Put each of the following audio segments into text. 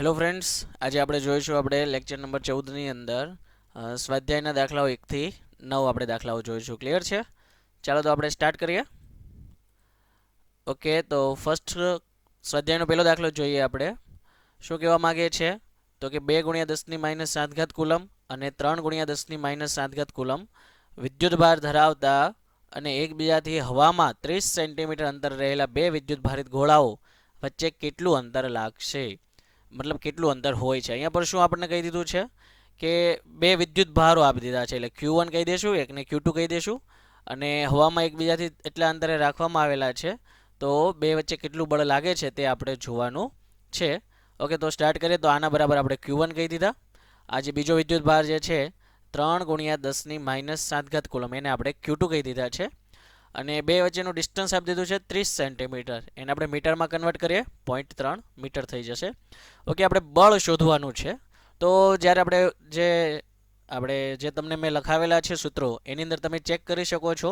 Hello friends, આજે આપણે જોઈશું આપણે લેક્ચર નંબર 14ની અંદર સ્વાધ્યાયના દાખલાઓ 1 થી 9 આપણે દાખલાઓ જોઈશું. ક્લિયર છે? ચાલો તો આપણે સ્ટાર્ટ કરીએ. ઓકે, તો ફર્સ્ટ સ્વાધ્યાયનો પહેલો દાખલો જોઈએ આપણે. શું કહેવા માગે છે? તો કે 2 × 10⁻7 કુલમ અને 3 × 10⁻7 કુલમ વિદ્યુતભાર ધરાવતા અને એકબીજાથી હવામાં 30 સેન્ટીમીટર અંતર રહેલા બે વિદ્યુત ભારિત ગોળાઓ વચ્ચે કેટલું અંતર લાગશે? મતલબ કેટલું અંતર હોય છે. અહીંયા પર શું આપણને કહી દીધું છે કે બે વિદ્યુત ભારો આપી દીધા છે, એટલે Q1 કહી દઈશું, એકને Q2 કહી દઈશું, અને હવામાં એકબીજાથી એટલા અંતરે રાખવામાં આવેલા છે. તો બે વચ્ચે કેટલું બળ લાગે છે તે આપણે જોવાનું છે. ઓકે, તો સ્ટાર્ટ કરીએ. તો આના બરાબર આપણે Q1 કહી દીધા. આ જે બીજો વિદ્યુત ભાર જે છે 3 × 10⁻7 કુલમ, એને આપણે Q2 કહી દીધા છે. અને બે વચ્ચેનું ડિસ્ટન્સ આપી દીધું છે 30 સેન્ટીમીટર. એને આપણે મીટરમાં કન્વર્ટ કરીએ, 0.3 મીટર થઈ જશે. ઓકે, આપણે બળ શોધવાનું છે. તો જ્યારે આપણે જે તમને મેં લખાવેલા છે સૂત્રો, એની અંદર તમે ચેક કરી શકો છો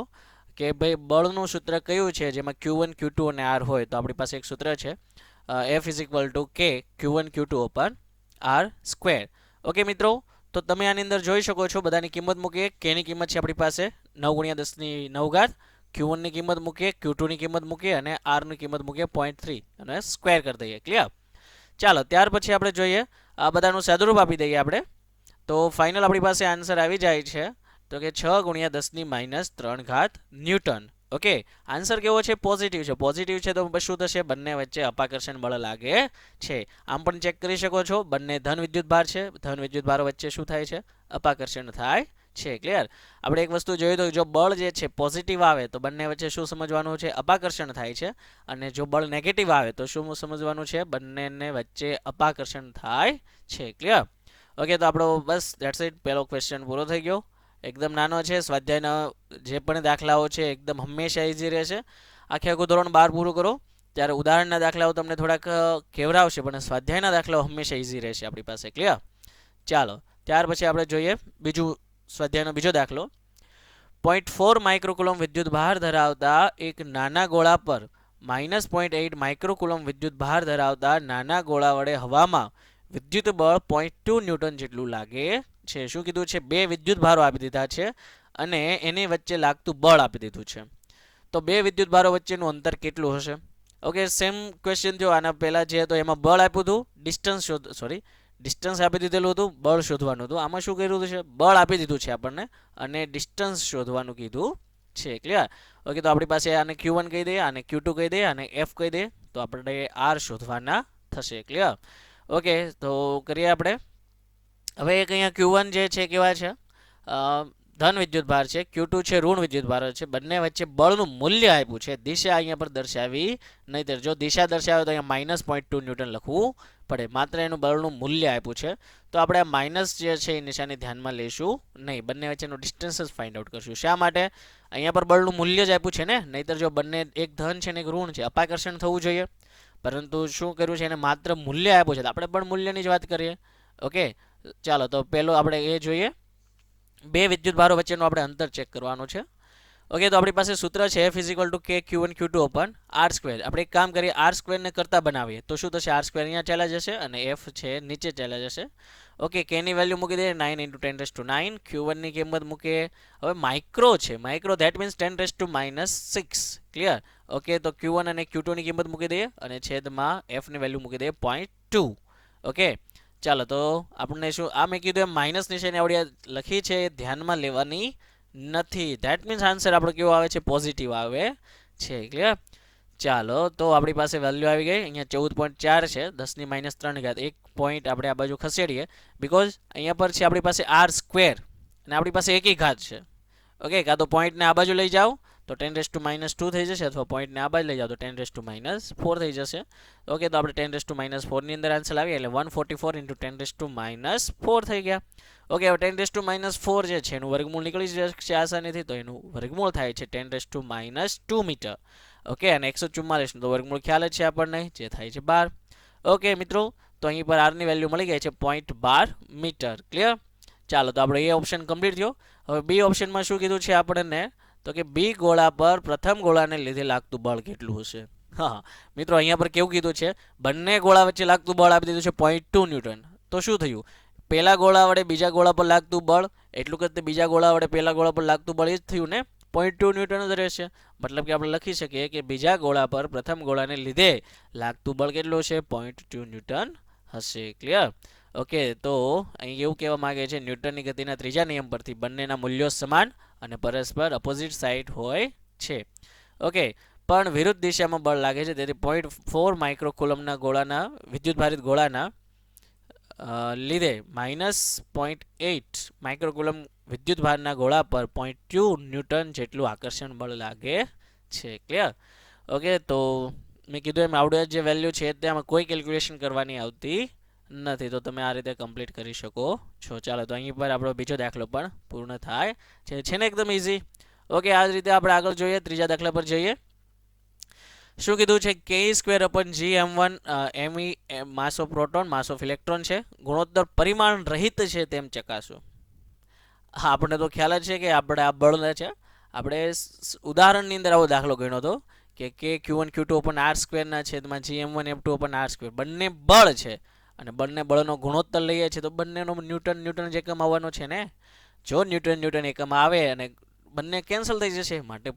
કે ભાઈ બળનું સૂત્ર કયું છે, જેમાં Q1 Q2 અને R હોય. તો આપણી પાસે એક સૂત્ર છે F = K Q1 Q2/R². Okay મિત્રો, તો તમે આની અંદર જોઈ શકો છો, બધાની કિંમત મૂકીએ. કેની કિંમત છે આપણી પાસે 9 × 10⁹, Q1 ની કિંમત મૂકીએ, Q2 ની કિંમત મૂકીએ અને R ની કિંમત મૂકીએ 0.3 અને સ્ક્વેર કરી દઈએ. ક્લિયર? ચાલો, ત્યાર પછી આપણે જોઈએ, આ બધાનું સાદુરૂપ આપી દઈએ આપણે. તો ફાઇનલ આપણી પાસે આન્સર આવી જાય છે તો કે 6 × 10⁻³ ન્યૂટન. ઓકે, આન્સર કેવો છે? પોઝિટિવ છે. પોઝિટિવ છે તો શું થશે? બંને વચ્ચે અપાકર્ષણ બળ લાગે છે. આમ પણ ચેક કરી શકો છો, બંને ધન વિદ્યુત ભાર છે. ધન વિદ્યુત ભારો વચ્ચે શું થાય છે? અપાકર્ષણ થાય છે. ક્લિયર? આપણે એક વસ્તુ જોયું તો જો બળ જે છે પોઝિટિવ આવે તો બંને વચ્ચે શું સમજવાનું છે? અપાકર્ષણ થાય છે. અને જો બળ નેગેટિવ આવે તો શું સમજવાનું છે? બંનેને વચ્ચે અપાકર્ષણ થાય છે. ક્લિયર? ઓકે, તો આપણો બસ ધેટ્સ ઇટ. પહેલો ક્વેશ્ચન પૂરો થઈ ગયો. એકદમ નાનો છે. સ્વાધ્યાયના જે પણ દાખલાઓ છે એકદમ હંમેશા ઇઝી રહેશે. આખું ધોરણ 12 પૂરું કરો ત્યારે ઉદાહરણના દાખલાઓ તમને થોડાક કેવરાવશે, પણ સ્વાધ્યાયના દાખલાઓ હંમેશા ઇઝી રહેશે આપણી પાસે. ક્લિયર? ચાલો, ત્યાર પછી આપણે જોઈએ બીજું સ્વાધ્યાયનો બીજો દાખલો. 0.4 માઇક્રોકુલમ વિદ્યુત ભાર ધરાવતા એક નાના ગોળા પર -0.8 માઇક્રોકુલમ વિદ્યુત ભાર ધરાવતા નાના ગોળા વડે હવામાં વિદ્યુત બળ 0.2 ન્યૂટન જેટલું લાગે છે. શું કીધું છે? બે વિદ્યુત ભારો આપી દીધા છે અને એની વચ્ચે લાગતું બળ આપી દીધું છે. તો બે વિદ્યુત ભારો વચ્ચેનું અંતર કેટલું હશે? ઓકે, સેમ ક્વેશ્ચન જો આના પહેલા જે હતો એમાં બળ આપ્યું હતું, ડિસ્ટન્સ આપી દીધેલું હતું, બળ શોધવાનું હતું. આમાં શું કર્યું છે? બળ આપી દીધું છે આપણને અને ડિસ્ટન્સ શોધવાનું કીધું છે. ક્લિયર? ઓકે, તો આપણી પાસે આને Q1 કહી દઈએ, આને Q2 કહી દઈએ, આને F કહી દઈએ, તો આપણે R શોધવાના થશે. ક્લિયર? ઓકે, તો કરીએ આપણે. હવે એક અહીંયા Q1 જે છે કેવા છે? ધન વિદ્યુત ભાર છે. Q2 છે ઋણ વિદ્યુત ભાર છે. બંને વચ્ચે બળનું મૂલ્ય આપ્યું છે. દિશા અહીંયા પર દર્શાવી નહીં. જો દિશા દર્શાવે તો અહીંયા -0.2 ન્યૂટન લખવું પડે. માત્ર એનું બળનું મૂલ્ય આપ્યું છે. તો આપણે આ માઇનસ જે છે એ નિશાની ધ્યાનમાં લઈશું નહીં. બંને વચ્ચેનું ડિસ્ટન્સ જ ફાઇન્ડ આઉટ કરશું. શા માટે? અહીંયા પર બળનું મૂલ્ય જ આપ્યું છે ને. નહીંતર જો બંને એક ધન છે ને એક ઋણ છે, અપાકર્ષણ થવું જોઈએ. પરંતુ શું કર્યું છે? એને માત્ર મૂલ્ય આપ્યું છે. આપણે પણ મૂલ્યની જ વાત કરીએ. ઓકે, ચાલો, તો પહેલો આપણે એ જોઈએ. બે વિદ્યુત ભારો વચ્ચેનું આપણે અંતર ચેક કરવાનું છે. ઓકે, તો આપણી પાસે સૂત્ર છે F = K Q1 Q2/R². આપણે એક કામ કરીએ, R² ને કરતા બનાવીએ તો શું થશે? R² અહીંયા ચાલ્યા જશે અને F છે નીચે ચાલ્યા જશે. ઓકે, K ની વેલ્યુ મૂકી દઈએ 9 × 10⁹. Q1 ની કિંમત મૂકીએ. હવે માઇક્રો છે, micro that means 10⁻6. Clear? Okay, તો Q1 અને Q2 ની કિંમત મૂકી દઈએ અને છેદમાં F ની વેલ્યુ મૂકી દઈએ 0.2. ઓકે, ચાલો, તો આપણને શું આ મેં કીધું એમ માઇનસ નિશાની આવડી લખી છે, ધ્યાનમાં લેવાની નથી. ધેટ મીન્સ આન્સર આપણો કેવો આવે છે? પોઝિટિવ આવે છે. ક્લિયર? ચાલો, તો આપણી પાસે વેલ્યુ આવી ગઈ. અહીંયા 14.4 છે, 10⁻3. એક પોઈન્ટ આપણે આ બાજુ ખસેડીએ, બિકોઝ અહીંયા પર છે આપણી પાસે R² અને આપણી પાસે એકી ઘાત છે. ઓકે, કાં તો પોઈન્ટને આ બાજુ લઈ જાઓ તો 10⁻2 થઈ જશે, અથવા પોઈન્ટને આ બાજુ લઈ જાઓ તો 10⁻4 થઈ જશે. ઓકે, તો આપણે 10⁻4 ની અંદર આન્સર લાવીએ એટલે 144 × 10⁻4 થઈ ગયા. ઓકે, હવે 10⁻4 જે છે એનું વર્ગમૂળ નીકળી જશે આસાનીથી. તો એનું વર્ગમૂળ થાય છે 10⁻2 મીટર. ઓકે, અને 144 નું તો વર્ગમૂળ ખ્યાલ જ છે આપણને, જે થાય છે 12. ઓકે મિત્રો, તો અહીં પર R ની વેલ્યુ મળી ગઈ છે 0.12 મીટર. ક્લિયર? ચાલો, તો આપણે એ ઓપ્શન કમ્પ્લીટ થયો. હવે બી ઓપ્શનમાં શું કીધું છે આપણને? તો કે બી ગોળા પર પ્રથમ ગોળાને લીધે લાગતું બળ કેટલું હશે? હા મિત્રો, અહીંયા પર કેવું કીધું છે, બંને ગોળા વચ્ચે લાગતું બળ આપી દીધું છે 0.2 ન્યૂટન. તો શું થયું, પેલા ગોળા વડે બીજા ગોળા પર લાગતું બળ એટલું કે બીજા ગોળા વડે પેલા ગોળા પર લાગતું બળ એ જ થયું ને, 0.2 ન્યૂટન જ રહેશે. મતલબ કે આપણે લખી શકીએ કે બીજા ગોળા પર પ્રથમ ગોળાને લીધે લાગતું બળ કેટલું છે, 0.2 ન્યૂટન હશે. ક્લિયર? ઓકે, તો અહીં એવું કહેવા માંગે છે ન્યૂટનની ગતિના ત્રીજા નિયમ પરથી બંનેના મૂલ્યો સમાન અને પરસ્પર અપોઝિટ સાઇડ હોય છે. ઓકે, પણ વિરુદ્ધ દિશામાં બળ લાગે છે, તેથી 0.4 માઇક્રોકુલમના ગોળાના વિદ્યુતભારિત ગોળાના લીધે -0.8 માઇક્રોકુલમ વિદ્યુતભારના ગોળા પર 0.2 ન્યૂટન જેટલું આકર્ષણ બળ લાગે છે. ક્લિયર? ઓકે, તો મેં કીધું એમ આવડે જે વેલ્યુ છે તેમાં કોઈ કેલ્ક્યુલેશન કરવાની આવતી નથી, તો તમે આ રીતે કમ્પ્લીટ કરી શકો છો. ચાલો, તો અહીં પર આપણો બીજો દાખલો પણ પૂર્ણ થાય છે ને એકદમ ઇઝી. ઓકે, આ જ રીતે આપણે આગળ જોઈએ, ત્રીજા દાખલા પર જઈએ. શું કીધું છે, K²/g m1 me mass of proton mass of electron છે, ગુણોત્તર પરિમાણ રહિત છે તેમ ચકાસો. હા, આપણને તો ખ્યાલ જ છે કે આપણે આ બળ છે, આપણે ઉદાહરણની અંદર આવો દાખલો ગણ્યો હતો કે K(Q1Q2/r²) છેદમાં Gm1m2/r², બંને બળ છે અને બંને બળનો ગુણોત્તર લઈએ છીએ તો બંનેનો ન્યૂટન જ એકમ આવવાનો છે ને. જો ન્યૂટન એકમ આવે અને બંને કેન્સલ થઈ જશે, માટે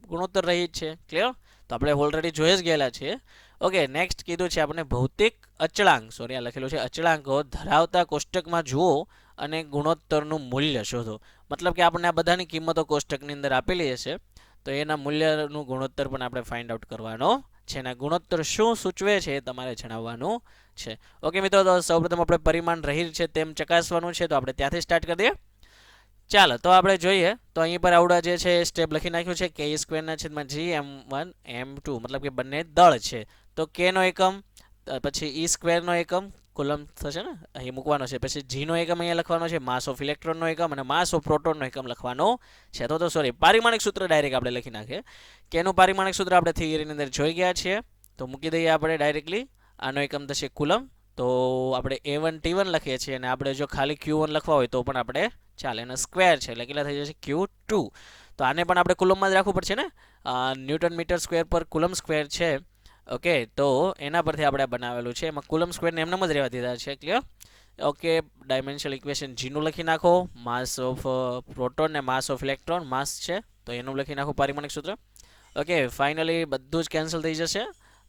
ગુણોત્તર રહિત છે. ક્લિયર? તો આપણે ઓલરેડી જોઈ જ ગયેલા છીએ. ઓકે, નેક્સ્ટ કીધું છે આપણે ભૌતિક અચળાંક, સોરી આ લખેલું છે અચળાંકો ધરાવતા કોષ્ટકમાં જુઓ અને ગુણોત્તરનું મૂલ્ય શોધો. મતલબ કે આપણને આ બધાની કિંમતો કોષ્ટકની અંદર આપેલી હશે, તો એના મૂલ્યનું ગુણોત્તર પણ આપણે ફાઇન્ડ આઉટ કરવાનો છે ને ગુણોત્તર શું સૂચવે છે એ તમારે જણાવવાનું છે. ઓકે મિત્રો, તો સૌપ્રથમ આપણે પરિમાણ રહિત છે તેમ ચકાસવાનું છે, તો આપણે ત્યાંથી સ્ટાર્ટ કરી દઈએ. ચાલો, તો આપણે જોઈએ તો અહીં પર આવડા જે છે સ્ટેપ લખી નાખ્યું છે K²/g m1m2, મતલબ કે બંને દળ છે. તો K નો એકમ, પછી E² નો એકમ કુલમ થશે ને, અહીં મૂકવાનો છે. પછી G નો એકમ અહીંયા લખવાનો છે, માસ ઓફ ઇલેક્ટ્રોનનો એકમ અને માસ ઓફ પ્રોટોનનો એકમ લખવાનો છે. તો સોરી, પારિમાણિક સૂત્ર ડાયરેક્ટ આપણે લખી નાખીએ. Kનું પારિમાણિક સૂત્ર આપણે થિયરીની અંદર જોઈ ગયા છીએ, તો મૂકી દઈએ આપણે ડાયરેક્ટલી. આનો એકમ થશે કુલમ, તો આપણે A1T1 લખીએ છીએ અને આપણે જો ખાલી Q1 લખવા હોય તો પણ આપણે ચાલે. એનો સ્ક્વેર છે એટલે કેટલા થઈ જશે, Q2. તો આને પણ આપણે કુલમમાં જ રાખવું પડશે ને, ન્યૂટન મીટર સ્ક્વેર પર કુલમ સ્ક્વેર છે. ઓકે, તો એના પરથી આપણે બનાવેલું છે, એમાં કુલમ સ્ક્વેરને એમનેમ જ રહેવા દીધા છે. ક્લિયર? ઓકે, ડાયમેન્શનલ ઇક્વેશન જીનું લખી નાખો, માસ ઓફ પ્રોટોન ને માસ ઓફ ઇલેક્ટ્રોન માસ છે તો એનું લખી નાખો પારિમાણિક સૂત્ર. ઓકે, ફાઇનલી બધું જ કેન્સલ થઈ જશે,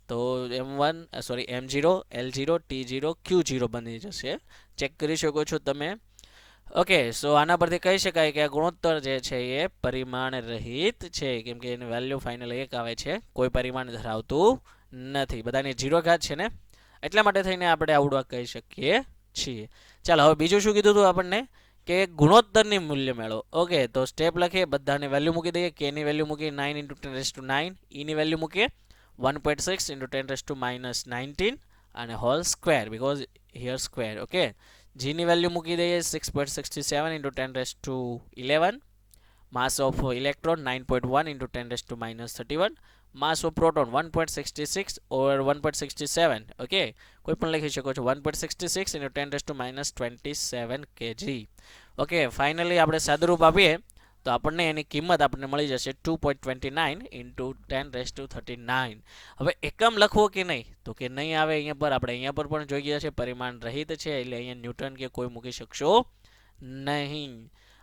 તો m0 L0 T0 Q0 બની જશે. ચેક કરી શકો છો તમે. ઓકે, સો આના પરથી કહી શકાય કે આ ગુણોત્તર જે છે એ પરિમાણ રહિત છે, કેમ કે એની વેલ્યુ ફાઇનલ 1 આવે છે, કોઈ પરિમાણ ધરાવતું નથી, બધાની 0 ઘાત છે ને, એટલા માટે થઈને આપણે આવડવા કહી શકીએ છીએ. ચાલો, હવે બીજું શું કીધું હતું આપણને કે ગુણોત્તરની મૂલ્ય મેળવો. ઓકે, તો સ્ટેપ લખીએ, બધાને વેલ્યુ મૂકી દઈએ. K ની વેલ્યુ મૂકી 9 × 10⁹, E ની વેલ્યુ મૂકીએ 1.6 × 10⁻19 અને whole square, because here square. Okay, G ની વેલ્યુ મૂકી દઈએ 6.67 × 10⁻11, માસ of electron 9.1 × 10⁻31, mass of proton 1.66 or 1.67. Okay, કોઈ પણ લખી શકો છો, 1.66 × 10⁻27 kg. ઓકે, ફાઇનલી આપણે સાદુરૂપ આપીએ તો આપણને એની કિંમત આપણને મળી જશે 2.29 × 10⁻39. હવે એકમ લખવો કે નહીં, તો કે નહીં આવે. અહીંયા પર આપણે અહીંયા પર પણ જોઈ ગયા છે પરિમાણ રહિત છે એટલે અહીંયા ન્યૂટન કે કોઈ મૂકી શકશો નહીં.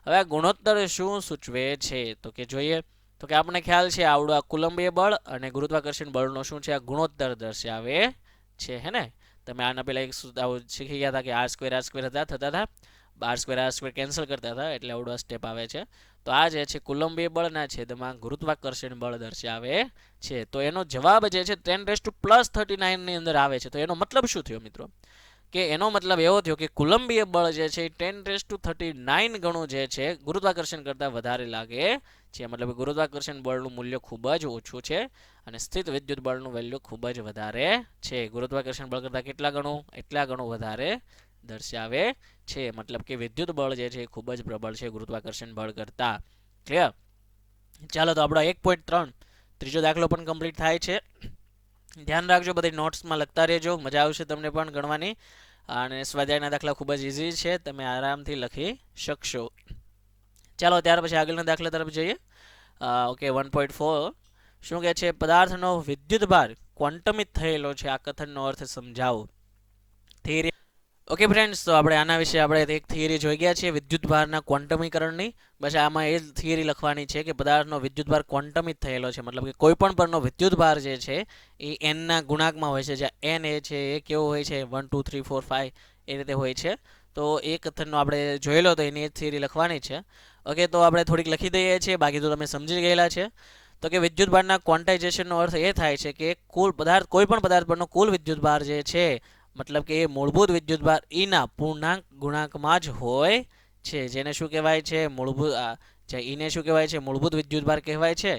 હવે આ ગુણોત્તર શું સૂચવે છે, તો કે જોઈએ તો કે આપણને ખ્યાલ છે આવડું આ કુલંબીય બળ અને ગુરુત્વાકર્ષણ બળનો શું છે, આ ગુણોત્તર દર્શાવે છે. હે ને, તમે આના પહેલા એક શીખી ગયા હતા કે r² થતા હતા, r² કેન્સલ કરતા હતા, એટલે આવડો સ્ટેપ આવે છે. તો આ જે છે કુલંબીય બળના છેદમાં ગુરુત્વાકર્ષણ બળ દર્શાવે છે. તો એનો જવાબ જે છે 10⁻39 ની અંદર આવે છે. તો એનો મતલબ શું થયો મિત્રો, કે એનો મતલબ એવો થયો કે કુલંબીય બળ જે છે 10⁻39 ગણું જે છે ગુરુત્વાકર્ષણ કરતાં વધારે લાગે છે. મતલબ ગુરુત્વાકર્ષણ બળનું મૂલ્ય ખૂબ જ ઓછું છે અને સ્થિત વિદ્યુત બળનું વેલ્યુ ખૂબ જ વધારે છે. ગુરુત્વાકર્ષણ બળ કરતાં કેટલા ગણું, એટલા ગણું વધારે દર્શાવે છે. મતલબ કે વિદ્યુત બળ જે છે ખૂબ જ પ્રબળ છે ગુરુત્વાકર્ષણ બળ કરતાં. ક્લિયર? ચાલો, તો આપણો 1.3 ત્રીજો દાખલો પણ કમ્પ્લીટ થાય છે. ધ્યાન રાખજો, બધી નોટ્સમાં લખતા રહેજો, મજા આવશે તમને પણ ગણવાની. અને સ્વાધ્યાયના દાખલા ખૂબ જ ઇઝી છે, તમે આરામથી લખી શકશો. ચાલો, ત્યાર પછી આગળના દાખલા તરફ જઈએ. ઓકે, 1.4 શું કહે છે? પદાર્થનો વિદ્યુત ભાર ક્વોન્ટમિત થયેલો છે. આ કથનનો અર્થ સમજાવો. થિયરી. ઓકે ફ્રેન્ડ્સ, તો આપણે આના વિશે આપણે એક થિયરી જોઈ ગયા છીએ વિદ્યુત ભારના ક્વોન્ટમીકરણની. બસ આમાં એ થિયરી લખવાની છે કે પદાર્થનો વિદ્યુત ભાર ક્વોન્ટમિત થયેલો છે, મતલબ કે કોઈ પણ પરનો વિદ્યુત ભાર જે છે એ એનના ગુણાંકમાં હોય છે. જ્યાં એન એ છે એ કેવો હોય છે? 1 2 3 4 5 એ રીતે હોય છે. તો એ કથનનો આપણે જોયેલો, તો એની એ થિયરી લખવાની છે. ઓકે, તો આપણે થોડીક લખી દઈએ છીએ, બાકી તો તમે સમજી ગયેલા છે. તો કે વિદ્યુત ભારના ક્વોન્ટાઇઝેશનનો અર્થ એ થાય છે કે કુલ પદાર્થ, કોઈ પણ પદાર્થ પરનો કુલ વિદ્યુત ભાર જે છે, મતલબ કે એ મૂળભૂત વિદ્યુત ભાર ઈના પૂર્ણાંક ગુણાંકમાં જ હોય છે. જેને શું કહેવાય છે? ઈને શું કહેવાય છે? મૂળભૂત વિદ્યુત ભાર કહેવાય છે.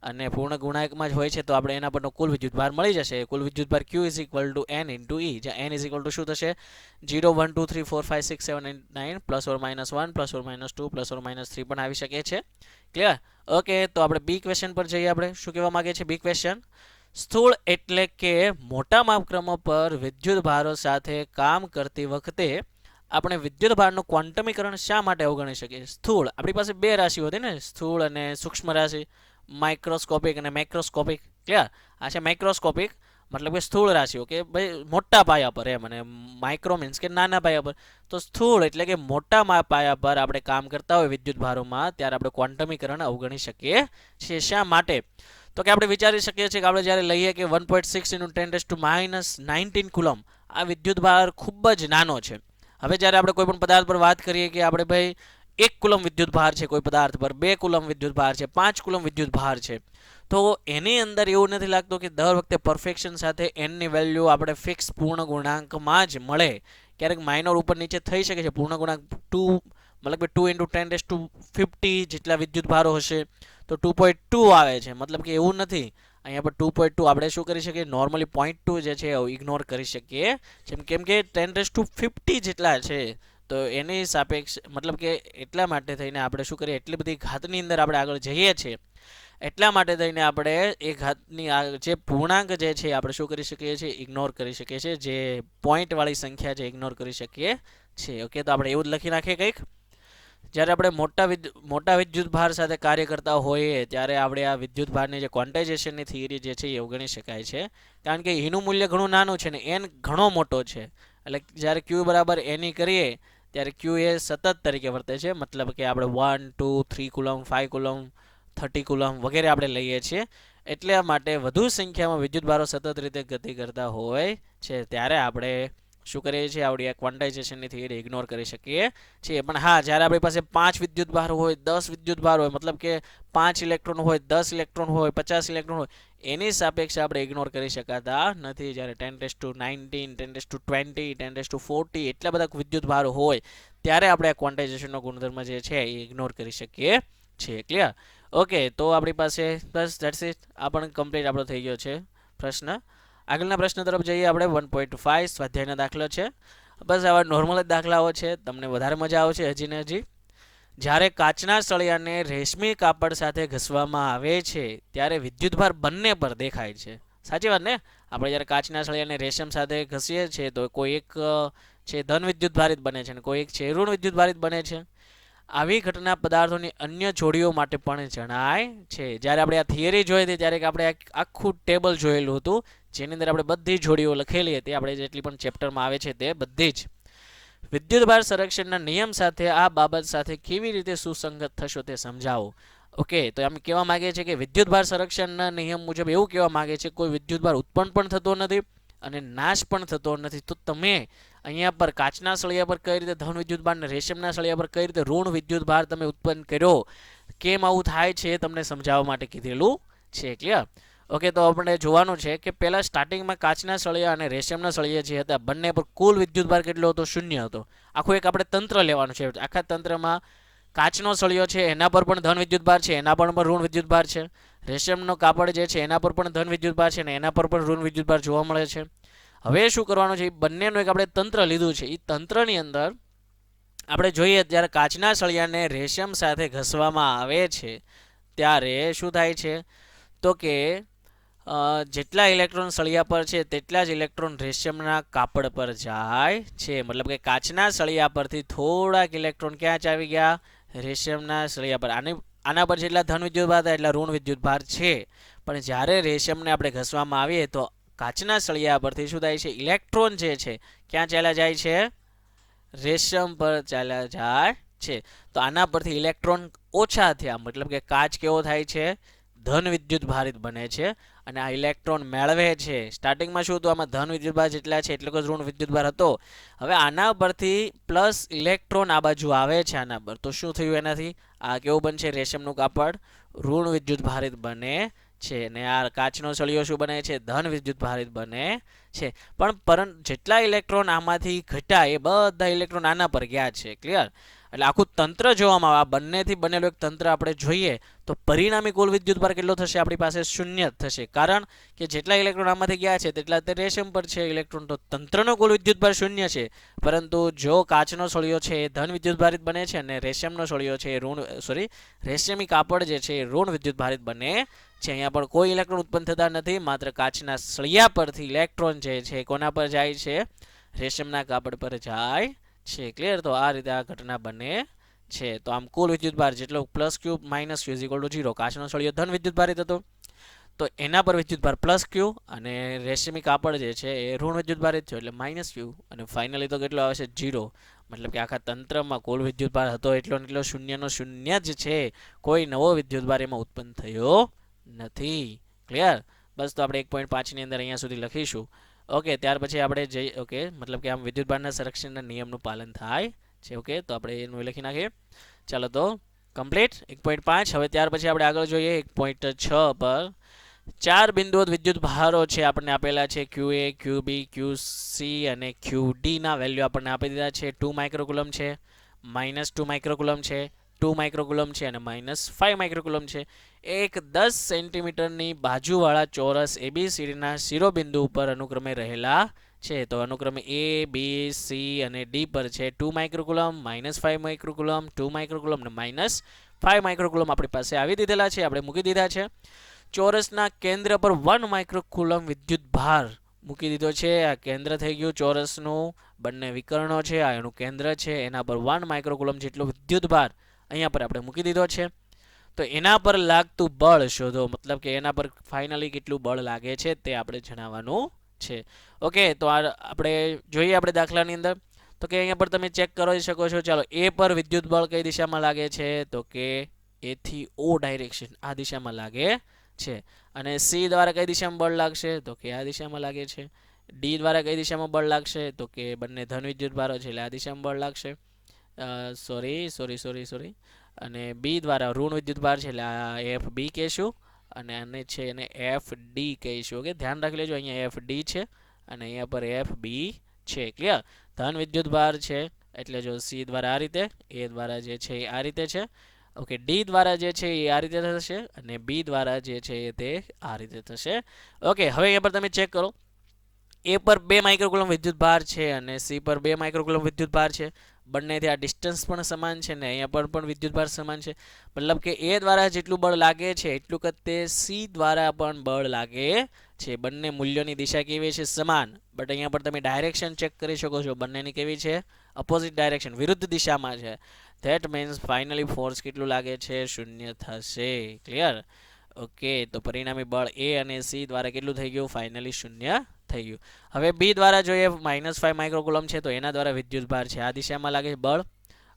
અને પૂર્ણ ગુણાંકમાં જ હોય છે, તો આપણે એના પરનો કુલ વિદ્યુત ભાર મળી જશે. કુલ વિદ્યુત ભાર Q is equal to N into E, જ્યાં N ઇઝ ઇક્વલ ટુ શું થશે? 0 1 2 3 4 5 6 7 8 9 plus or minus 1 plus or minus 2 plus or minus 3 પણ આવી શકે છે. ક્લિયર? ઓકે, તો આપણે બી ક્વેશ્ચન પર જઈએ. આપણે શું કહેવા માંગે છે બી ક્વેશ્ચન? સ્થૂળ એટલે કે મોટા માપક્રમો પર વિદ્યુત ભારો સાથે કામ કરતી વખતે આપણે વિદ્યુત ભારનું ક્વોન્ટમીકરણ શા માટે અવગણી શકીએ? સ્થૂળ, આપણી પાસે બે રાશિઓ હતી ને, સ્થૂળ અને સૂક્ષ્મ રાશિ, માઇક્રોસ્કોપિક અને મેક્રોસ્કોપિક. ક્લિયર? આ છે માઇક્રોસ્કોપિક, મતલબ કે સ્થૂળ રાશિઓ, કે ભાઈ મોટા પાયા પર એમ, અને માઇક્રો મીન્સ કે નાના પાયા પર. તો સ્થૂળ એટલે કે મોટા પાયા પર આપણે કામ કરતા હોય વિદ્યુત ભારોમાં, ત્યારે આપણે ક્વોન્ટમીકરણ અવગણી શકીએ છીએ. શા માટે? તો કે આપણે વિચારી શકીએ છીએ કે આપણે જ્યારે લઈએ કે 1.6 × 10⁻19 કુલમ, આ વિદ્યુત ભાર ખૂબ જ નાનો છે. હવે જ્યારે આપણે કોઈ પણ પદાર્થ પર વાત કરીએ કે આપણે ભાઈ 1 કુલમ વિદ્યુત ભાર છે કોઈ પદાર્થ પર, 2 કુલમ વિદ્યુત ભાર છે, 5 કુલમ વિદ્યુત ભાર છે, તો એની અંદર એવું નથી લાગતું કે દર વખતે પરફેક્શન સાથે એનની વેલ્યુ આપણે ફિક્સ પૂર્ણ ગુણાંકમાં જ મળે. ક્યારેક માઇનોર ઉપર નીચે થઈ શકે છે. પૂર્ણ ગુણાંક 2, મતલબ કે 2 × 10⁻50 જેટલા વિદ્યુત ભારો હશે તો 2.2 આવે છે. મતલબ કે એવું નથી. અહીંયા પર 2.2 આપણે શું કરી શકીએ? નોર્મલી 0.2 જે છે ઇગ્નોર કરી શકીએ, કેમ કે 10⁻50 જેટલા છે. તો એની સાપેક્ષ, મતલબ કે એટલા માટે થઈને આપણે શું કરીએ? એટલી બધી ઘાતની અંદર આપણે આગળ જઈએ છીએ, એટલા માટે થઈને આપણે એ ઘાતની જે પૂર્ણાંક જે છે આપણે શું કરી શકીએ છીએ? ઇગ્નોર કરી શકીએ છીએ. જે પોઈન્ટવાળી સંખ્યા છે ઇગ્નોર કરી શકીએ છીએ. ઓકે, તો આપણે એવું જ લખી નાખીએ કંઈક. જ્યારે આપણે મોટા વિદ્યુત ભાર સાથે કાર્ય કરતા હોઈએ ત્યારે આપણે આ વિદ્યુત ભારની જે ક્વોન્ટાઇઝેશનની થિયરી જે છે એ અવગણી શકાય છે, કારણ કે એનું મૂલ્ય ઘણું નાનું છે ને એન ઘણો મોટો છે. એટલે જ્યારે Q બરાબર એની કરીએ ત્યારે Q એ સતત તરીકે વર્તે છે, મતલબ કે આપણે 1 2 3 કુલમ, 5 કુલમ, 30 કુલમ વગેરે આપણે લઈએ છીએ. એટલા માટે વધુ સંખ્યામાં વિદ્યુત ભારો સતત રીતે ગતિ કરતા હોય છે ત્યારે આપણે શું કરીએ છીએ? આવડી આ ક્વોન્ટાઇઝેશનની થિયરી ઇગ્નોર કરી શકીએ છીએ. પણ હા, જ્યારે આપણી પાસે 5 વિદ્યુત ભાર હોય, 10 વિદ્યુત ભાર હોય, મતલબ કે 5 ઇલેક્ટ્રોન હોય, 10 ઇલેક્ટ્રોન હોય, 50 ઇલેક્ટ્રોન હોય, એની સાપેક્ષે આપણે ઇગ્નોર કરી શકાતા નથી. જ્યારે 10⁻19, 10⁻20, 10⁻40 એટલા બધા વિદ્યુત ભાર હોય ત્યારે આપણે આ ક્વોન્ટાઇઝેશનનો ગુણધર્મ જે છે એ ઇગ્નોર કરી શકીએ છીએ. ક્લિયર? ઓકે, તો આપણી પાસે બસ ધેટ્સ ઇટ. આ પણ કમ્પ્લીટ આપણો થઈ ગયો છે પ્રશ્ન. આગળના પ્રશ્ન તરફ જઈએ આપણે. 1.5 સ્વાધ્યાયનો દાખલો છે. બસ આવા નોર્મલ જ દાખલાઓ છે, તમને વધારે મજા આવશે હજી ને હજી. જ્યારે કાચના સળિયાને રેશમી કાપડ સાથે ઘસવામાં આવે છે ત્યારે વિદ્યુતભાર બંને પર દેખાય છે. સાચી વાત ને? આપણે જ્યારે કાચના સળિયાને રેશમ સાથે ઘસીએ છીએ તો કોઈ એક છે ધન વિદ્યુતભારિત બને છે અને કોઈ એક છે ઋણ વિદ્યુતભારિત બને છે. આવી ઘટના પદાર્થોની અન્ય જોડીઓ માટે પણ જણાય છે. જ્યારે આપણે આ થિયરી જોઈ હતી ત્યારે આપણે આખું ટેબલ જોયેલું હતું, જેની અંદર આપણે બધી જોડીઓ લખેલી હતી. આપણે જેટલી પણ ચેપ્ટરમાં આવે છે તે બધી જ. વિદ્યુતભાર સંરક્ષણના નિયમ સાથે આ બાબત સાથે કેવી રીતે સુસંગત થશો તે સમજાવો. ઓકે, તો એમ કહેવા માંગે છે કે વિદ્યુતભાર સંરક્ષણના નિયમ મુજબ એવું કહેવા માંગે છે કોઈ વિદ્યુતભાર ઉત્પન્ન પણ થતો નથી અને નાશ પણ થતો નથી. તો તમે અહીંયા પર કાચના સળિયા પર કઈ રીતે ધન વિદ્યુતભાર અને રેશમના સળિયા પર કઈ રીતે ઋણ વિદ્યુતભાર તમે ઉત્પન્ન કર્યો, કેમ આવું થાય છે તમને સમજાવવા માટે કીધેલું છે. ક્લિયર? ઓકે, તો આપણે જોવાનું છે કે પહેલાં સ્ટાર્ટિંગમાં કાચના સળિયા અને રેશમના સળિયા જે હતા બંને પર કુલ વિદ્યુતભાર કેટલો હતો? 0 હતો. આખું એક આપણે તંત્ર લેવાનું છે. આખા તંત્રમાં કાચનો સળિયો છે એના પર પણ ધન વિદ્યુતભાર છે, એના પર પણ ઋણ વિદ્યુતભાર છે. રેશમનો કાપડ જે છે એના પર પણ ધન વિદ્યુતભાર છે અને એના પર પણ ઋણ વિદ્યુતભાર જોવા મળે છે. હવે શું કરવાનું છે? એ બંનેનું એક આપણે તંત્ર લીધું છે. એ તંત્રની અંદર આપણે જોઈએ ત્યારે કાચના સળિયાને રેશમ સાથે ઘસવામાં આવે છે ત્યારે શું થાય છે? તો કે જેટલા ઇલેક્ટ્રોન સળિયા પર છે તેટલા જ ઇલેક્ટ્રોન રેશમના કાપડ પર જાય છે. મતલબ કે કાચના સળિયા પરથી થોડાક ઇલેક્ટ્રોન ક્યાં જ આવી ગયા? રેશમના સળિયા પર. આના પર જેટલા ધન વિદ્યુતભાર હતા એટલા ઋણ વિદ્યુતભાર છે, પણ જ્યારે રેશમને આપણે ઘસવામાં આવીએ તો કાચના સળિયા પરથી શું થાય છે, ઇલેક્ટ્રોન જે છે ક્યાં ચાલ્યા જાય છે, રેશમ પર ચાલ્યા જાય છે. તો આના પરથી ઇલેક્ટ્રોન ઓછા થયા, મતલબ કે કાચ કેવો થાય છે, ધન વિદ્યુત ભારિત બને છે. અને આ ઇલેક્ટ્રોન મેળવે છે. સ્ટાર્ટિંગમાં શું હતું, આમાં ધન વિદ્યુતભાર જેટલા છે એટલો જ ઋણ વિદ્યુતભાર હતો. હવે આના પરથી પ્લસ ઇલેક્ટ્રોન આ બાજુ આવે છે આના પર, તો શું થયું એનાથી, આ કેવું બનશે, રેશમનું કાપડ ઋણ વિદ્યુત ભારિત બને છે. અને આ કાચનો સળિયો શું બને છે, ધન વિદ્યુત ભારિત બને છે. પણ જેટલા ઇલેક્ટ્રોન આમાંથી ઘટ્યા એ બધા ઇલેક્ટ્રોન આના પર ગયા છે. ક્લિયર? એટલે આખું તંત્ર જોવામાં આવે, આ બંનેથી બનેલું એક તંત્ર આપણે જોઈએ તો પરિણામી કુલ વિદ્યુતભાર કેટલો થશે, આપણી પાસે શૂન્ય થશે. કારણ કે જેટલા ઇલેક્ટ્રોન આમાંથી ગયા છે તેટલા તે રેશમ પર છે ઇલેક્ટ્રોન, તો તંત્રનો કુલ વિદ્યુતભાર શૂન્ય છે. પરંતુ જો કાચનો સળિયો છે એ ધન વિદ્યુતભારિત બને છે અને રેશમનો સળિયો છે એ રેશમી કાપડ જે છે એ ઋણ વિદ્યુતભારિત બને છે. અહીંયા પણ કોઈ ઇલેક્ટ્રોન ઉત્પન્ન થતા નથી, માત્ર કાચના સળિયા પરથી ઇલેક્ટ્રોન જે છે કોના પર જાય છે, રેશમના કાપડ પર જાય છે. ક્લિયર? તો આ રીતે આ ઘટના બને છે. તો આમ કુલ વિદ્યુતભાર જેટલો plus Q minus Q is equal to 0. કાચનો સળિયો ધન વિદ્યુતભારિત હતો તો એના પર વિદ્યુતભાર પ્લસ ક્યુ અને રેશમી કાપડ જે છે એ ઋણ વિદ્યુતભારિત છે એટલે માઇનસ ક્યુ. અને ફાઇનલી તો કેટલો આવે છે, 0. મતલબ કે આખા તંત્રમાં કુલ વિદ્યુતભાર હતો એટલો ને એટલો શૂન્યનો શૂન્ય જ છે, કોઈ નવો વિદ્યુતભાર એમાં ઉત્પન્ન થયો નથી. ક્લિયર? બસ તો આપણે 1.5 ની અંદર અહીંયા સુધી લખીશું. ઓકે, ત્યાર પછી આપણે જઈ ઓકે મતલબ કે આમ વિદ્યુતભારના સંરક્ષણના નિયમનું પાલન થાય છે. ઓકે, તો આપણે એનું લખી નાખીએ. ચાલો તો કમ્પ્લીટ 1.5. હવે ત્યાર પછી આપણે આગળ જોઈએ 1.6 પર 4 બિંદુઓ વિદ્યુત ભારો છે આપણને આપેલા છે, QA, QB, QC અને QD ના વેલ્યુ આપણને આપી દીધા છે. 2 માઇક્રોકુલમ છે, -2 માઇક્રોકુલમ છે, 2 માઇક્રોકુલમ છે અને -5 માઇક્રોકુલમ છે. એક 10 સેન્ટીમીટરની બાજુવાળા ચોરસ ABCDના શિરોબિંદુ ઉપર અનુક્રમે રહેલા છે. તો અનુક્રમે A, B, C અને D પર છે 2 માઇક્રોકુલમ, -5 માઇક્રોકુલમ, 2 માઇક્રોકુલમ અને -5 માઇક્રોકુલમ આપણી પાસે આવી દીધેલા છે, આપણે મૂકી દીધા છે. ચોરસના કેન્દ્ર પર 1 માઇક્રોકુલમ વિદ્યુત ભાર મૂકી દીધો છે. આ કેન્દ્ર થઈ ગયું ચોરસનું, બંને વિકર્ણો છે, આ એનું કેન્દ્ર છે, એના પર 1 માઇક્રોકુલમ જેટલો વિદ્યુત ભાર અહીંયા પર આપણે મૂકી દીધો છે. તો એના પર લાગતું બળ શોધો, મતલબ કે એના પર ફાઇનલી કેટલું બળ લાગે છે તે આપણે જણાવવાનું છે. ઓકે, તો આપણે જોઈએ આપણે દાખલાની અંદર તો કે અહીંયા પર તમે ચેક કરી શકો છો. ચાલો, A પર વિદ્યુત બળ કઈ દિશામાં લાગે છે, તો કે A થી O ડાયરેક્શન આ દિશામાં લાગે છે. અને C દ્વારા કઈ દિશામાં બળ લાગશે, તો કે આ દિશામાં લાગે છે. D દ્વારા કઈ દિશામાં બળ લાગશે, તો કે બંને ધન વિદ્યુત ભારો છે એટલે આ દિશામાં બળ લાગશે. સોરી અને B દ્વારા ઋણ વિદ્યુત ભાર છે એટલે આ FB કહેશું અને આને છે એને FD કહીશું. ઓકે, ધ્યાન રાખી લેજો, અહીંયા FD છે અને અહીંયા પર FB છે. ક્લિયર? ધન વિદ્યુત ભાર છે એટલે જો C દ્વારા આ રીતે, A દ્વારા જે છે એ આ રીતે છે. ઓકે, D દ્વારા જે છે એ આ રીતે થશે અને B દ્વારા જે છે તે આ રીતે થશે. ઓકે, હવે અહીંયા પર તમે ચેક કરો, A પર 2 માઇક્રોકુલમ વિદ્યુત ભાર છે અને C પર 2 માઇક્રોકુલમ વિદ્યુત ભાર છે. બંનેથી આ ડિસ્ટન્સ પણ સમાન છે ને અહીંયા પર પણ વિદ્યુત ભાર સમાન છે. મતલબ કે A દ્વારા જેટલું બળ લાગે છે એટલું કતે C દ્વારા પણ બળ લાગે છે. બંને મૂલ્યોની દિશા કેવી છે, સમાન. બટ અહીંયા પર તમે ડાયરેક્શન ચેક કરી શકો છો, બંનેની કેવી છે, અપોઝિટ ડાયરેક્શન, વિરુદ્ધ દિશામાં છે. ધેટ મીન્સ ફાઇનલી ફોર્સ કેટલું લાગે છે, 0 થશે. ક્લિયર? ઓકે, તો પરિણામી બળ A અને C દ્વારા કેટલું થઈ ગયું, ફાઇનલી 0 થઈ ગયું. હવે B દ્વારા જોઈએ -5 માઇક્રોકુલમ છે તો એના દ્વારા વિદ્યુત ભાર છે આ દિશામાં લાગે છે બળ,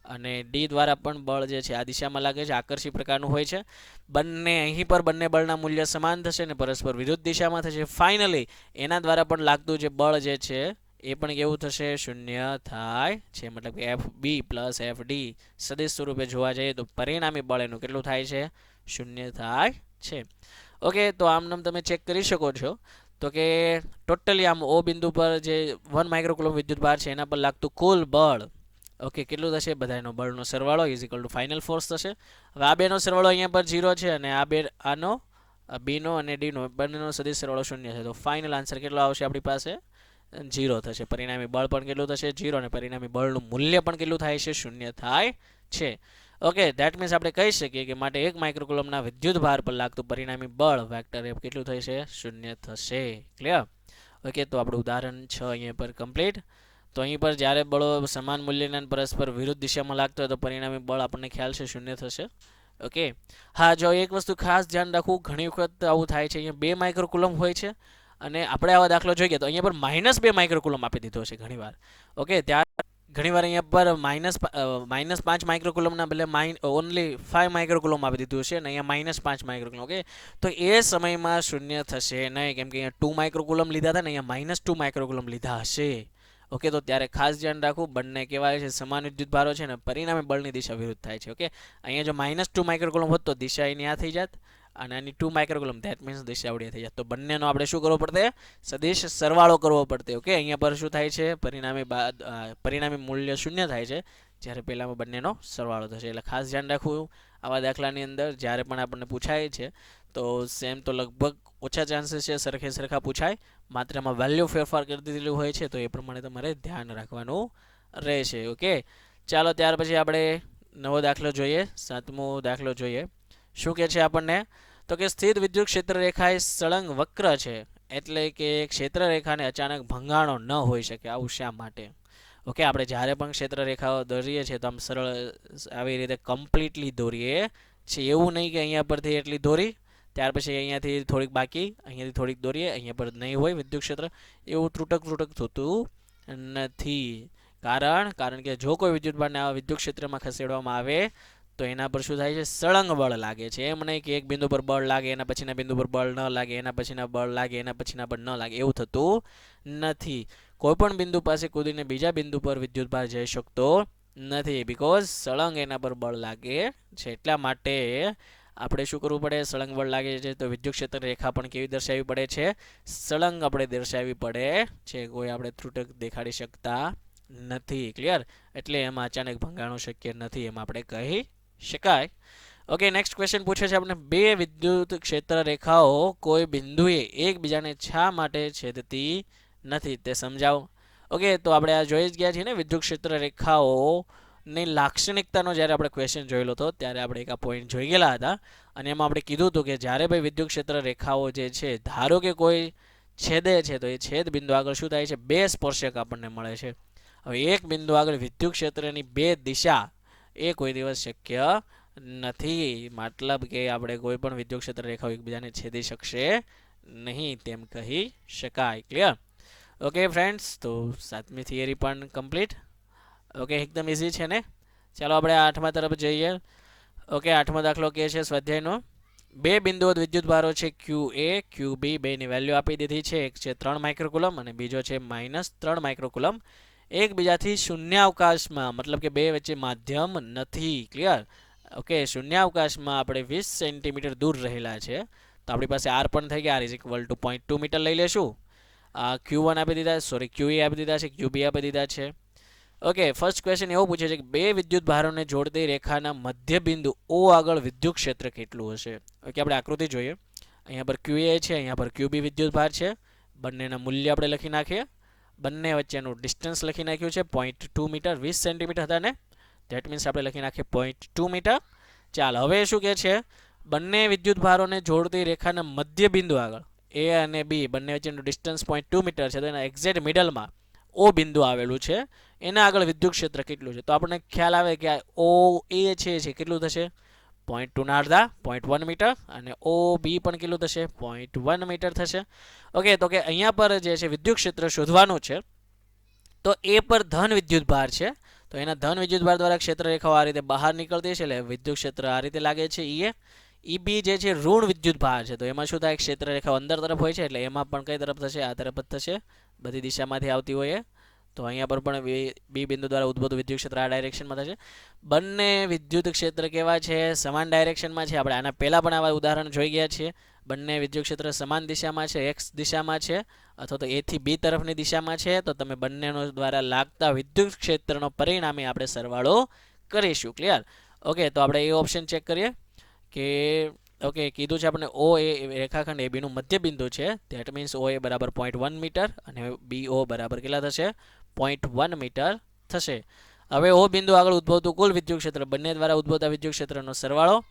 અને D દ્વારા પણ બળ જે છે આ દિશામાં લાગે છે, આકર્ષી પ્રકારનું હોય છે. બંને અહીં પર બંને બળના મૂલ્ય સમાન થશે અને પરસ્પર વિરુદ્ધ દિશામાં થશે. ફાઇનલી એના દ્વારા પણ લાગતું જે બળ જે છે એ પણ કેવું થશે, 0 થાય છે. મતલબ કે FB પ્લસ FD સદિશ સ્વરૂપે જોવા જઈએ તો પરિણામી બળ એનું કેટલું થાય છે, 0 થાય છે. ઓકે, તો આમ તમે ચેક કરી શકો છો તો કે ટોટલી આમ O બિંદુ પર જે 1 માઇક્રોકુલમ વિદ્યુત ભાર છે એના પર લાગતું કુલ બળ ઓકે કેટલું થશે, બધાનો બળનો સરવાળો is equal to final force થશે. હવે આ બેનો સરવાળો અહીંયા પર 0 છે અને આ બે આનો બીનો અને ડીનો બંનેનો સદિશ સરવાળો 0 છે. તો ફાઇનલ આન્સર કેટલો આવશે આપણી પાસે, 0 થશે. પરિણામી બળ પણ કેટલું થશે, 0, અને પરિણામી બળનું મૂલ્ય પણ કેટલું થાય છે, 0 થાય છે. ઓકે, ધેટ મીન્સ આપણે કહી શકીએ કે માટે 1 માઇક્રોકુલમના વિદ્યુત ભાર પર લાગતું પરિણામી બળ વેક્ટર F કેટલું થશે, 0 થશે. ક્લિયર? ઓકે, તો આપણું ઉદાહરણ 6 અહીંયા પર કમ્પ્લીટ. તો અહીં પર જ્યારે બળો સમાન મૂલ્યના પરસ્પર વિરુદ્ધ દિશામાં લાગતો હોય તો પરિણામી બળ આપણને ખ્યાલ છે 0 થશે. ઓકે. હા, જો એક વસ્તુ ખાસ ધ્યાન રાખવું, ઘણી વખત આવું થાય છે, અહીંયા 2 માઇક્રોકુલમ હોય છે અને આપણે આવા દાખલો જોઈએ તો અહીંયા પર -2 માઇક્રોકુલમ આપી દીધો છે ઘણીવાર. ઓકે, ત્યાં ઘણીવાર અહીંયા પર -5 માઇક્રોકુલમના બદલે ઓનલી 5 માઇક્રોકુલમ આપી દીધું છે અને અહીંયા -5 માઇક્રોકુલમ. ઓકે, તો એ સમયમાં શૂન્ય થશે નહીં, કેમ કે અહીંયા 2 માઇક્રોકુલમ લીધા હતા ને અહીંયા -2 માઇક્રોકુલમ લીધા હશે. ઓકે, તો ત્યારે ખાસ ધ્યાન રાખવું, બંને કહેવાય છે સમાન વિદ્યુત ભારો છે ને પરિણામે બળની દિશા વિરુદ્ધ થાય છે. ઓકે, અહીંયા જો -2 માઇક્રોકુલમ હોત તો દિશા એની આ થઈ જાત અને આની 2 માઇક્રોકુલમ, ધેટ મીન્સ દિશા આવડી થઈ જાત. તો બંનેનો આપણે શું કરવો પડતે? સદિશ સરવાળો કરવો પડતે. ઓકે, અહીંયા પર શું થાય છે? પરિણામી મૂલ્ય શૂન્ય થાય છે જ્યારે પહેલામાં બંનેનો સરવાળો થશે. એટલે ખાસ ધ્યાન રાખવું આવા દાખલાની અંદર જ્યારે પણ આપણને પૂછાય છે તો સેમ તો લગભગ ઓછા ચાન્સીસ છે સરખા પૂછાય, માત્ર એમાં વેલ્યુ ફેરફાર કરી દીધેલું હોય છે, તો એ પ્રમાણે તમારે ધ્યાન રાખવાનું રહેશે. ઓકે, ચાલો ત્યાર પછી આપણે નવો દાખલો જોઈએ, 7મો દાખલો જોઈએ. શું કહે છે આપણને? તો કે સ્થિર વિદ્યુત ક્ષેત્ર રેખા એ સળંગ વક્ર છે, એટલે કે ક્ષેત્ર રેખાને અચાનક ભંગાણો ન હોઈ શકે. આવું શા માટે? ઓકે, આપણે જ્યારે પણ ક્ષેત્ર રેખાઓ દોરીએ છીએ તો આમ સરળ આવી રીતે કમ્પ્લીટલી દોરીએ છીએ. એવું નહીં કે અહીંયા પરથી એટલી દોરી, ત્યાર પછી અહીંયાથી થોડીક બાકી, અહીંયાથી થોડીક દોરીએ, અહીંયા પર નહીં હોય વિદ્યુત ક્ષેત્ર. એવું ત્રુટક થતું નથી. કારણ કે જો કોઈ વિદ્યુતભારને આ વિદ્યુત ક્ષેત્રમાં ખસેડવામાં આવે તો એના પર શું થાય છે? સળંગ બળ લાગે છે. એમ નહીં કે એક બિંદુ પર બળ લાગે, એના પછીના બિંદુ પર બળ ન લાગે, એના પછીના બળ લાગે, એના પછીના બળ ન લાગે, એવું થતું નથી. કોઈપણ બિંદુ પાસે કૂદીને બીજા બિંદુ પર વિદ્યુતભાર જઈ શકતો નથી, બીકોઝ સળંગ એના પર બળ લાગે છે. એટલા માટે આપણે શું કરવું પડે? સળંગ બળ લાગે છે તો વિદ્યુત ક્ષેત્ર રેખા પણ કેવી દર્શાવવી પડે છે? સળંગ આપણે દર્શાવવી પડે છે. કોઈ આપણે ત્રુટક દેખાડી શકતા નથી. ક્લિયર? એટલે એમાં અચાનક ભંગાણો શક્ય નથી, એમ આપણે કહી શકાય. ઓકે, નેક્સ્ટ ક્વેશ્ચન પૂછે છે આપણે, બે વિદ્યુત ક્ષેત્ર રેખાઓ કોઈ બિંદુએ એકબીજાને શા માટે છેદતી નથી તે સમજાવો. ઓકે, તો આપણે આ જોઈ જ ગયા છીએ ને, વિદ્યુત ક્ષેત્ર રેખાઓની લાક્ષણિકતાનો જ્યારે આપણે ક્વેશ્ચન જોયેલો હતો ત્યારે આપણે એક આ પોઈન્ટ જોઈ ગયેલા હતા અને એમાં આપણે કીધું હતું કે જ્યારે ભાઈ વિદ્યુત ક્ષેત્ર રેખાઓ જે છે, ધારો કે કોઈ છેદે છે તો એ છેદ બિંદુ આગળ શું થાય છે? બે સ્પર્શક આપણને મળે છે. હવે એક બિંદુ આગળ વિદ્યુત ક્ષેત્રની બે દિશા એ કોઈ દિવસ શક્ય નથી. મતલબ કે આપણે કોઈ પણ વિદ્યુત ક્ષેત્ર રેખાઓ એકબીજાને છેદી શકશે નહીં તેમ કહી શકાય. ક્લિયર? ઓકે ફ્રેન્ડ્સ, તો 7મી થિયરી પણ કમ્પ્લીટ. ઓકે, એકદમ ઇઝી છે ને? ચાલો આપણે 8મા તરફ જઈએ. ઓકે, 8મો દાખલો કે છે સ્વાધ્યાયનો, બે બિંદુઓ વિદ્યુત ભારો છે ક્યુ એ ક્યુ બી, બેની વેલ્યુ આપી દીધી છે. એક છે 3 માઇક્રોકુલમ અને બીજો છે -3 માઇક્રોકુલમ. એકબીજાથી શૂન્યાવકાશમાં, મતલબ કે બે વચ્ચે માધ્યમ નથી. ક્લિયર? ઓકે, શૂન્યાવકાશમાં આપણે 20 સેન્ટીમીટર દૂર રહેલા છે. તો આપણી પાસે આર પણ થઈ ગયા, r = 0.2 મીટર લઈ લેશું. Q1 આપી દીધા, સોરી QE આપી દીધા છે, QB આપી દીધા છે. ઓકે, ફર્સ્ટ ક્વેશ્ચન એવો પૂછે છે કે બે વિદ્યુત ભારોને જોડતી રેખાના મધ્ય બિંદુ O આગળ વિદ્યુત ક્ષેત્ર કેટલું હશે? ઓકે, આપણે આકૃતિ જોઈએ. અહીંયા પર QA છે, અહીંયા પર QB વિદ્યુત ભાર છે. બંનેના મૂલ્ય આપણે લખી નાખીએ. બંને વચ્ચેનું ડિસ્ટન્સ લખી નાખ્યું છે 0.2 મીટર. 20 સેન્ટીમીટર હતા ને, ધેટ મીન્સ આપણે લખી નાખીએ 0.2 મીટર. ચાલ, હવે શું કહે છે? બંને વિદ્યુત ભારોને જોડતી રેખાના મધ્ય બિંદુ આગળ A અને B બંને વચ્ચેનું ડિસ્ટન્સ 0.2 મીટર છે, તો એના એક્ઝેક્ટ મિડલમાં O બિંદુ આવેલું છે. એના આગળ વિદ્યુત ક્ષેત્ર કેટલું છે? તો આપણને ખ્યાલ આવે કે આ OA છે કેટલું થશે? 0.2 ના અડધા 0.1 મીટર, અને OB પણ કેટલું થશે? 0.1 મીટર થશે. ઓકે, તો કે અહીંયા પર જે છે વિદ્યુત ક્ષેત્ર શોધવાનું છે, તો એ પર ધન વિદ્યુત ભાર છે, તો એના ધન વિદ્યુત ભાર દ્વારા ક્ષેત્ર રેખાઓ આ રીતે બહાર નીકળતી છે, એટલે વિદ્યુત ક્ષેત્ર આ રીતે લાગે છે EA. EB જે છે ઋણ વિદ્યુત ભાર છે, તો એમાં શું થાય? ક્ષેત્ર રેખાઓ અંદર તરફ હોય છે, એટલે એમાં પણ કઈ તરફ થશે? આ તરફ જ થશે, બધી દિશામાંથી આવતી હોય. તો અહીંયા પર પણ બી બિંદુ દ્વારા ઉદ્ભવતું વિદ્યુત ક્ષેત્ર આ ડાયરેક્શનમાં થશે. બંને વિદ્યુત ક્ષેત્ર કેવા છે? સમાન ડાયરેક્શનમાં છે. આપણે આના પહેલાં પણ આવા ઉદાહરણ જોઈ ગયા છીએ. બંને વિદ્યુત ક્ષેત્ર સમાન દિશામાં છે, x દિશામાં છે, અથવા તો A થી B તરફની દિશામાં છે, તો તમે બંનેનો દ્વારા લાગતા વિદ્યુત ક્ષેત્રનો પરિણામે આપણે સરવાળો કરીશું. ક્લિયર? ઓકે, તો આપણે એ ઓપ્શન ચેક કરીએ કે ઓકે, કીધું છે આપણે O એ રેખાખંડ AB નું મધ્ય બિંદુ છે, ધેટ મીન્સ OA બરાબર 0.1 મીટર અને BO બરાબર કેટલા થશે? 0.1 મીટર થશે. હવે O બિંદુ આગળ ઉદ્ભવતું કુલ વિદ્યુત ક્ષેત્ર, બંને દ્વારા ઉદ્ભવતા વિદ્યુત ક્ષેત્રનો સરવાળો.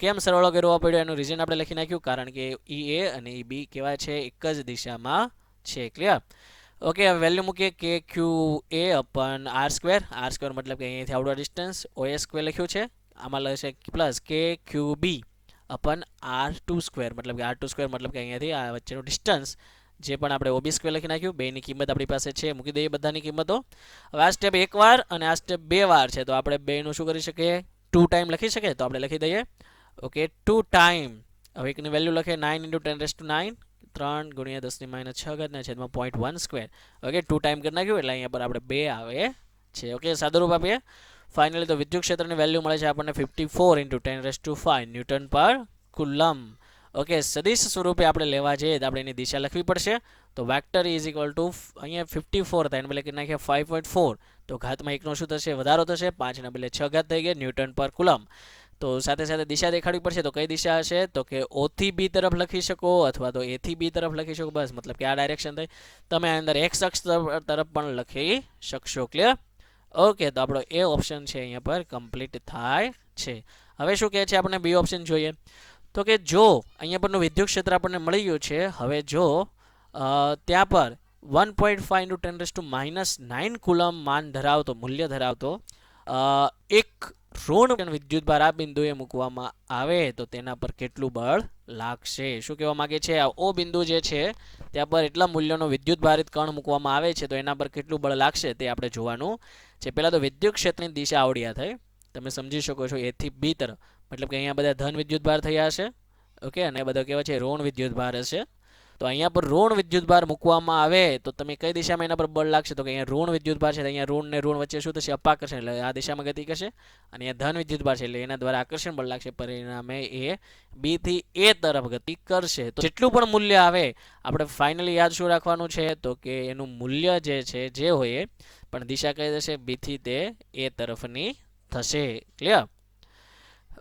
કેમ સરવાળો કરવો પડ્યો એનું રીઝન આપણે લખી નાખ્યું, કારણ કે EA અને EB કેવા છે? એક જ દિશામાં છે. ક્લિયર? ઓકે, હવે વેલ્યુ મૂકીએ કે QA/r². r² મતલબ કે અહીંયાથી આવડો ડિસ્ટન્સ, OA² લખ્યું છે, આમાં લખશે પ્લસ કે ક્યુ બી અપન r² મતલબ કે r² મતલબ કે અહીંયાથી આ વચ્ચેનું ડિસ્ટન્સ જે પણ આપણે OB² લખી નાખ્યું, બેની કિંમત આપણી પાસે છે, મૂકી દઈએ બધાની કિંમતો. હવે આ સ્ટેપ એકવાર અને આ સ્ટેપ 2 વાર છે, તો આપણે બેનું શું કરી શકીએ, 2 ટાઈમ લખી શકીએ, તો આપણે લખી દઈએ ઓકે 2 ટાઈમ. હવે એકની વેલ્યુ લખે 9 × 10⁹, 3 × 10⁻6 ના છેદમાં 0.1². ઓકે 2 ટાઈમ કરી નાખ્યું એટલે અહીંયા પર આપણે 2 આવે છે. ઓકે સાદુરૂપ આપીએ ફાઇનલી તો વિદ્યુત ક્ષેત્રની વેલ્યુ મળે છે આપણને 54 × 10⁵ ન્યૂટન પર કુલમ. ઓકે સદિશ સ્વરૂપે આપણે લેવા જઈએ તો આપણે એની દિશા લખવી પડશે. તો વેક્ટર ઇઝ ઇક્વલ ટુ અહીંયા 54 થાય એટલે લખી નાખીએ 5.4, તો ઘાતમાં 1નો શું થશે, વધારો થશે, 5 ના બદલે 6 ઘાત થઈ ગયા ન્યૂટન પર કુલમ. તો સાથે સાથે દિશા દેખાડવી પડશે, તો કઈ દિશા હશે, તો કે O થી B તરફ લખી શકો અથવા તો A થી B તરફ લખી શકો, બસ મતલબ કે આ ડાયરેક્શન થઈ. તમે આ અંદર x અક્ષ તરફ પણ લખી શકશો. ક્લિયર? ઓકે તો આપણો એ ઓપ્શન છે અહીંયા પર કમ્પ્લીટ થાય છે. હવે શું કહે છે આપણને બી ઓપ્શન જોઈએ, તો કે જો અહીંયા પરનું વિદ્યુત ક્ષેત્ર આપણને મળી ગયું છે. હવે જો ત્યાં પર 1.5 × 10⁻9 કુલમ માન ધરાવતો મૂલ્ય ધરાવતો એક ઋણ વિદ્યુતભાર આ બિંદુએ મૂકવામાં આવે તો તેના પર કેટલું બળ લાગશે. શું કહેવા માંગે છે, આ ઓ બિંદુ જે છે ત્યાં પર એટલા મૂલ્યનો વિદ્યુતભારિત કણ મૂકવામાં આવે છે તો એના પર કેટલું બળ લાગશે તે આપણે જોવાનું છે. પહેલાં તો વિદ્યુત ક્ષેત્રની દિશા આવડ્યા થઈ, તમે સમજી શકો છો A થી B તરફ, મતલબ કે અહીંયા બધા ધન વિદ્યુતભાર થયા હશે. ઓકે અને બધા કેવા છે, ઋણ વિદ્યુતભાર હશે. તો અહીંયા પર ઋણ વિદ્યુતભાર મૂકવામાં આવે તો તમે કઈ દિશામાં એના પર બળ લાગશે, તો કે અહીંયા ઋણ વિદ્યુતભાર છે, અહીંયા ઋણ ને ઋણ વચ્ચે શું થશે, અપાકર્ષણ, એટલે આ દિશામાં ગતિ કરશે. અને અહીંયા ધન વિદ્યુતભાર છે એટલે એના દ્વારા આકર્ષણ બળ લાગશે, પરિણામે એ B થી A તરફ ગતિ કરશે. તો જેટલું પણ મૂલ્ય આવે આપણે ફાઇનલી યાદ શું રાખવાનું છે, તો કે એનું મૂલ્ય જે છે જે હોય પણ દિશા કઈ થશે, B થી તે A તરફની થશે. ક્લિયર?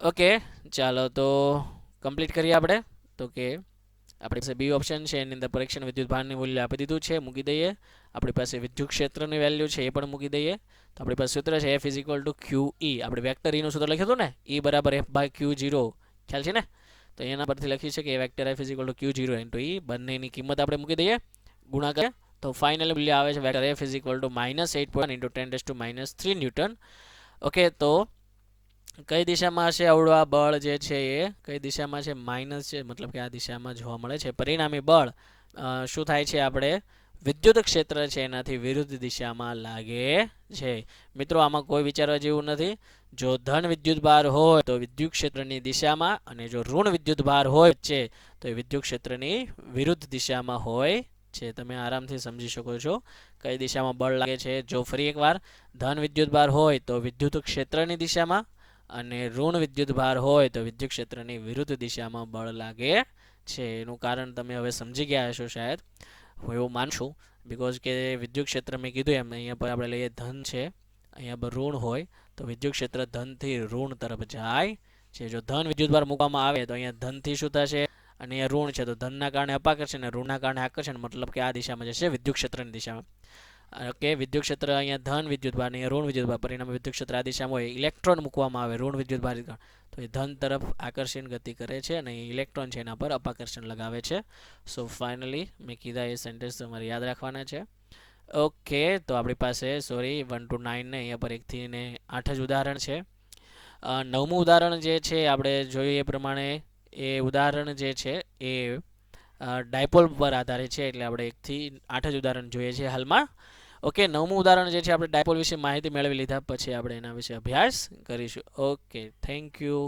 ઓકે ચાલો તો કમ્પ્લીટ કરીએ આપણે. તો કે આપણી પાસે બી ઓપ્શન છે એની અંદર પરીક્ષણ વિદ્યુતભારની મૂલ્ય આપી દીધું છે, મૂકી દઈએ. આપણી પાસે વિદ્યુત ક્ષેત્રની વેલ્યુ છે એ પણ મૂકી દઈએ. તો આપણી પાસે સૂત્ર છે F = QE. આપણે વેક્ટર ઈનું સૂત્ર લખ્યું હતું ને, E = F/Q0, ખ્યાલ છે ને? તો એના પરથી લખી છે કે વેક્ટર F = Q0 × E. બંનેની કિંમત આપણે મૂકી દઈએ, ગુણાકાર. તો ફાઇનલ મૂલ્ય આવે છે વેક્ટર F = -8.1 × 10⁻³ ન્યૂટન. ઓકે તો કઈ દિશામાં હશે આવડું આ બળ જે છે એ કઈ દિશામાં છે, માઇનસ છે, મતલબ કે આ દિશામાં જોવા મળે છે. પરિણામી બળ શું થાય છે, આપણે વિદ્યુત ક્ષેત્ર છે એનાથી વિરુદ્ધ દિશામાં લાગે છે. મિત્રો આમાં કોઈ વિચારવા જેવું નથી. જો ધન વિદ્યુતભાર હોય તો વિદ્યુત ક્ષેત્રની દિશામાં, અને જો ઋણ વિદ્યુતભાર હોય છે તો એ વિદ્યુત ક્ષેત્રની વિરુદ્ધ દિશામાં હોય છે. તમે આરામથી સમજી શકો છો કઈ દિશામાં બળ લાગે છે. જો ફરી એકવાર ધન વિદ્યુતભાર હોય તો વિદ્યુત ક્ષેત્રની દિશામાં, અને ઋણ વિદ્યુતભાર હોય તો વિદ્યુત ક્ષેત્રની વિરુદ્ધ દિશામાં બળ લાગે છે. એનું કારણ તમે હવે સમજી ગયા હશો શાયદ, હું એવું માનું છું. બીકોઝ કે વિદ્યુત ક્ષેત્ર મેં કીધું એમ અહીંયા પર આપણે લઈએ ધન છે, અહીંયા પર ઋણ હોય તો વિદ્યુત ક્ષેત્ર ધનથી ઋણ તરફ જાય છે. જો ધન વિદ્યુતભાર મૂકવામાં આવે તો અહીંયા ધનથી શું થશે, અને અહીંયા ઋણ છે તો ધનના કારણે અપાકર્ષણ અને ઋણના કારણે આકર્ષણ, મતલબ કે આ દિશામાં જશે વિદ્યુત ક્ષેત્રની દિશામાં. ઓકે વિદ્યુત ક્ષેત્ર અહીંયા ધન વિદ્યુતભાર અને ઋણ વિદ્યુતભાર, પરિણામે વિદ્યુત ક્ષેત્ર આ દિશામાં હોય. ઇલેક્ટ્રોન મૂકવામાં આવે ઋણ વિદ્યુતભાર તો એ ધન તરફ આકર્ષણ ગતિ કરે છે અને ઇલેક્ટ્રોન છે એના પર અપાકર્ષણ લગાવે છે. સો ફાઇનલી મેં કીધા એ સેન્ટેન્સ તમારે યાદ રાખવાના છે. ઓકે તો આપણી પાસે 1 to 9 ને અહીંયા પર 1 થી 8 જ ઉદાહરણ છે. 9મું ઉદાહરણ જે છે આપણે જોઈએ એ પ્રમાણે એ ઉદાહરણ જે છે એ ડાયપોલ પર આધારિત છે, એટલે આપણે 1 થી 8 જ ઉદાહરણ જોઈએ છે હાલમાં. ઓકે 9મું ઉદાહરણ જે છે આપણે ડાયપોલ વિશે માહિતી મેળવી લીધા પછી આપણે એના વિશે અભ્યાસ કરીશું. Okay thank you.